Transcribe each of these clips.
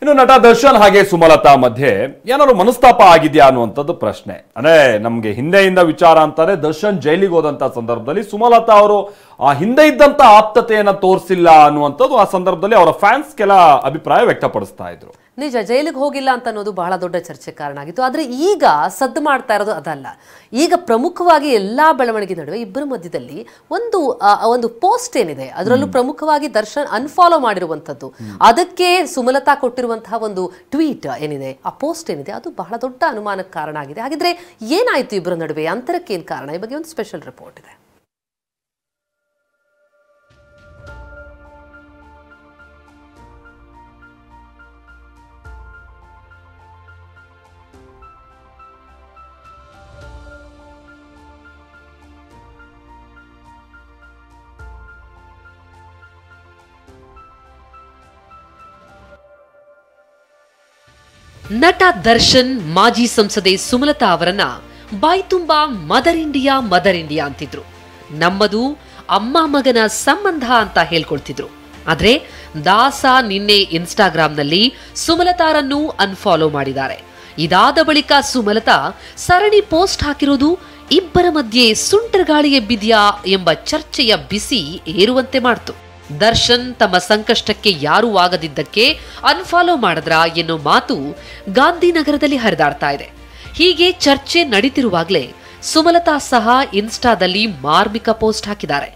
ಇನ್ನು ನಟ ದರ್ಶನ್ ಹಾಗೆ ಸುಮಲತಾ ಮಧ್ಯೆ ಏನಾದ್ರು ಮನಸ್ತಾಪ ಆಗಿದೆಯಾ ಅನ್ನುವಂಥದ್ದು ಪ್ರಶ್ನೆ. ಅಂದ್ರೆ ನಮ್ಗೆ ಹಿಂದೆಯಿಂದ ವಿಚಾರ ಅಂತಾರೆ, ದರ್ಶನ್ ಜೈಲಿಗೆ ಹೋದಂತ ಸಂದರ್ಭದಲ್ಲಿ ಸುಮಲತಾ ಅವರು ಆ ಹಿಂದೆ ಇದ್ದಂತ ಆಪ್ತತೆಯನ್ನ ತೋರಿಸಿಲ್ಲ ಅನ್ನುವಂಥದ್ದು ಆ ಸಂದರ್ಭದಲ್ಲಿ ಅವರ ಫ್ಯಾನ್ಸ್ ಕೆಲ ಅಭಿಪ್ರಾಯ ವ್ಯಕ್ತಪಡಿಸ್ತಾ ಇದ್ರು. ನಿಜ, ಜೈಲಿಗೆ ಹೋಗಿಲ್ಲ ಅಂತ ಅನ್ನೋದು ಬಹಳ ದೊಡ್ಡ ಚರ್ಚೆ ಕಾರಣ ಆಗಿತ್ತು. ಆದ್ರೆ ಈಗ ಸದ್ದು ಮಾಡ್ತಾ ಇರೋದು ಅದಲ್ಲ. ಈಗ ಪ್ರಮುಖವಾಗಿ ಎಲ್ಲಾ ಬೆಳವಣಿಗೆ ನಡುವೆ ಇಬ್ಬರ ಮಧ್ಯದಲ್ಲಿ ಒಂದು ಪೋಸ್ಟ್ ಏನಿದೆ, ಅದರಲ್ಲೂ ಪ್ರಮುಖವಾಗಿ ದರ್ಶನ್ ಅನ್ಫಾಲೋ ಮಾಡಿರುವಂತದ್ದು, ಅದಕ್ಕೆ ಸುಮಲತಾ ಕೊಟ್ಟಿರುವಂತಹ ಒಂದು ಟ್ವೀಟ್ ಏನಿದೆ, ಆ ಪೋಸ್ಟ್ ಏನಿದೆ, ಅದು ಬಹಳ ದೊಡ್ಡ ಅನುಮಾನಕ್ಕೆ ಕಾರಣ ಆಗಿದೆ. ಹಾಗಿದ್ರೆ ಏನಾಯ್ತು ಇಬ್ಬರ ನಡುವೆ, ಅಂತರಕ್ಕೆ ಏನ್ ಕಾರಣ? ಈ ಬಗ್ಗೆ ಒಂದು ಸ್ಪೆಷಲ್ ರಿಪೋರ್ಟ್ ಇದೆ. ನಟ ದರ್ಶನ್ ಮಾಜಿ ಸಂಸದೆ ಸುಮಲತಾ ಅವರನ್ನ ಬಾಯ್ತುಂಬಾ ಮದರ್ ಇಂಡಿಯಾ ಅಂತಿದ್ರು. ನಮ್ಮದು ಅಮ್ಮ ಮಗನ ಸಂಬಂಧ ಅಂತ ಹೇಳ್ಕೊಳ್ತಿದ್ರು. ಆದ್ರೆ ದಾಸ ನಿನ್ನೆ ಇನ್ಸ್ಟಾಗ್ರಾಂನಲ್ಲಿ ಸುಮಲತಾರನ್ನು ಅನ್ಫಾಲೋ ಮಾಡಿದ್ದಾರೆ. ಇದಾದ ಬಳಿಕ ಸುಮಲತಾ ಸರಣಿ ಪೋಸ್ಟ್ ಹಾಕಿರೋದು ಇಬ್ಬರ ಮಧ್ಯೆ ಸುಂಟರಗಾಳಿ ಎಬ್ಬಿದ್ಯಾ ಎಂಬ ಚರ್ಚೆಯ ಬಿಸಿ ಏರುವಂತೆ ಮಾಡ್ತು. ದರ್ಶನ್ ತಮ್ಮ ಸಂಕಷ್ಟಕ್ಕೆ ಯಾರೂ ಆಗದಿದ್ದಕ್ಕೆ ಅನ್ಫಾಲೋ ಮಾಡಿದ್ರ ಎನ್ನೋ ಮಾತು ಗಾಂಧಿನಗರದಲ್ಲಿ ಹರಿದಾಡ್ತಾ ಇದೆ. ಹೀಗೆ ಚರ್ಚೆ ನಡೀತಿರುವಾಗಲೇ ಸುಮಲತಾ ಸಹ ಇನ್ಸ್ಟಾದಲ್ಲಿ ಮಾರ್ಮಿಕ ಪೋಸ್ಟ್ ಹಾಕಿದ್ದಾರೆ.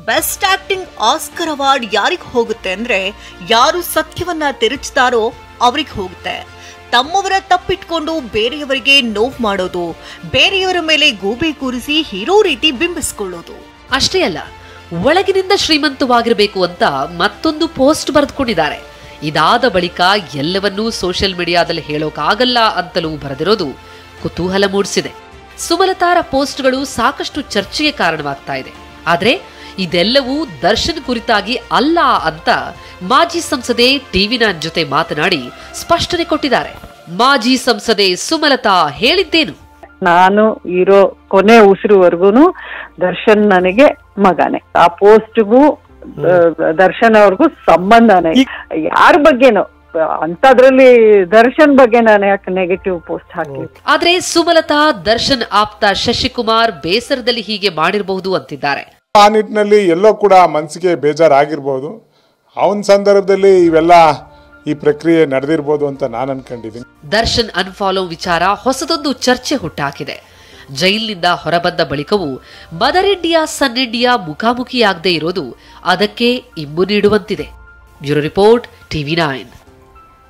ಬೆಸ್ಟ್ ಆಕ್ಟಿಂಗ್ ಆಸ್ಕರ್ ಅವಾರ್ಡ್ ಯಾರಿಗೆ ಹೋಗುತ್ತೆ ಅಂದ್ರೆ, ಯಾರು ಸತ್ಯವನ್ನ ತಿರುಚ್ತಾರೋ ಅವ್ರಿಗೆ ಹೋಗುತ್ತೆ. ತಮ್ಮವರ ತಪ್ಪಿಟ್ಕೊಂಡು ಬೇರೆಯವರಿಗೆ ನೋವು ಮಾಡೋದು, ಬೇರೆಯವರ ಮೇಲೆ ಗೂಬೆ ಕೂರಿಸಿ ಹೀರೋ ರೀತಿ ಬಿಂಬಿಸಿಕೊಳ್ಳೋದು. ಅಷ್ಟೇ ಅಲ್ಲ, ಒಳಗಿನಿಂದ ಶ್ರೀಮಂತವಾಗಿರಬೇಕು ಅಂತ ಮತ್ತೊಂದು ಪೋಸ್ಟ್ ಬರೆದುಕೊಂಡಿದ್ದಾರೆ. ಇದಾದ ಬಳಿಕ ಎಲ್ಲವನ್ನೂ ಸೋಷಿಯಲ್ ಮೀಡಿಯಾದಲ್ಲಿ ಹೇಳೋಕಾಗಲ್ಲ ಅಂತಲೂ ಬರೆದಿರೋದು ಕುತೂಹಲ ಮೂಡಿಸಿದೆ. ಸುಮಲತಾರ ಪೋಸ್ಟ್ಗಳು ಸಾಕಷ್ಟು ಚರ್ಚೆಗೆ ಕಾರಣವಾಗ್ತಾ ಇದೆ. ಆದ್ರೆ ಇದೆಲ್ಲವೂ ದರ್ಶನ್ ಕುರಿತಾಗಿ ಅಲ್ಲ ಅಂತ ಮಾಜಿ ಸಂಸದೆ ಟಿವಿ9 ಜೊತೆ ಮಾತನಾಡಿ ಸ್ಪಷ್ಟನೆ ಕೊಟ್ಟಿದ್ದಾರೆ. ಮಾಜಿ ಸಂಸದೆ ಸುಮಲತಾ ಹೇಳಿದ್ದೇನು? ನಾನು ಇರೋ ಕೊನೆ ಉಸಿರುವರೆಗೂ ದರ್ಶನ್ ನನಗೆ ಮಗನೇ. ಆ ಪೋಸ್ಟ್ಗೂ ದರ್ಶನ್ ಅವ್ರಿಗೂ ಸಂಬಂಧನೇ. ಯಾರ ಬಗ್ಗೆನೋ ಅಂತದ್ರಲ್ಲಿ ದರ್ಶನ್ ಬಗ್ಗೆ ನಾನು ಯಾಕೆ ನೆಗೆಟಿವ್ ಪೋಸ್ಟ್ ಹಾಕಿ. ಆದ್ರೆ ಸುಮಲತಾ ದರ್ಶನ್ ಆಪ್ತ ಶಶಿಕುಮಾರ್ ಬೇಸರದಲ್ಲಿ ಹೀಗೆ ಮಾಡಿರಬಹುದು ಅಂತಿದ್ದಾರೆ. ಆ ನಿಟ್ಟಿನಲ್ಲಿ ಎಲ್ಲೋ ಕೂಡ ಮನಸ್ಸಿಗೆ ಬೇಜಾರಾಗಿರ್ಬೋದು. ಅವನ ಸಂದರ್ಭದಲ್ಲಿ ಇವೆಲ್ಲ ಈ ಪ್ರಕ್ರಿಯೆ ನಡೆದಿರಬಹುದು ಅಂತ ನಾನು ಅನ್ಕೊಂಡಿದ್ದೀನಿ. ದರ್ಶನ್ ಅನ್ಫಾಲೋ ವಿಚಾರ ಹೊಸದೊಂದು ಚರ್ಚೆ ಹುಟ್ಟಾಕಿದೆ. ಜೈಲಿನಿಂದ ಹೊರಬಂದ ಬಳಿಕವೂ ಮದರ್ ಇಂಡಿಯಾ ಸನ್ ಇಂಡಿಯಾ ಮುಖಾಮುಖಿಯಾಗದೇ ಇರೋದು ಅದಕ್ಕೆ ಇಂಬು ನೀಡುವಂತಿದೆ. Bureau report, ಟಿವಿ9.